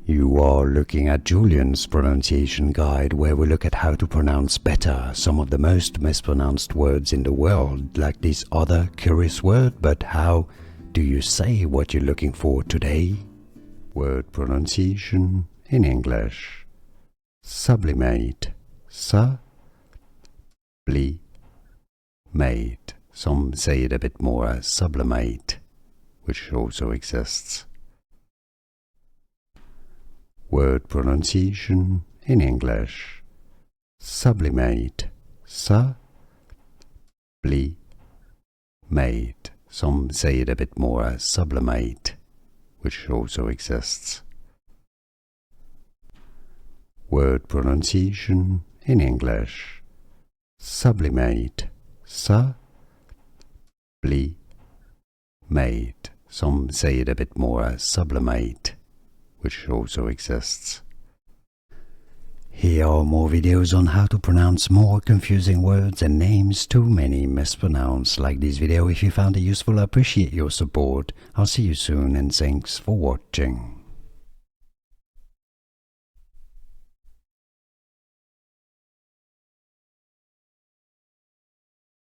You are looking at Julian's pronunciation guide, where we look at how to pronounce better some of the most mispronounced words in the world, like this other curious word. But how do you say what you're looking for today? Word pronunciation in English. Sublimate. Sublimate. Some say it a bit more as sublimate, which also exists. Word pronunciation in English. Sublimate. Sublimate. Some say it a bit more as sublimate, which also exists. Word pronunciation in English. Sublimate. Sublimate. Some say it a bit more as sublimate, which also exists. Here are more videos on how to pronounce more confusing words and names too many mispronounced. Like this video if you found it useful. I appreciate your support. I'll see you soon and thanks for watching.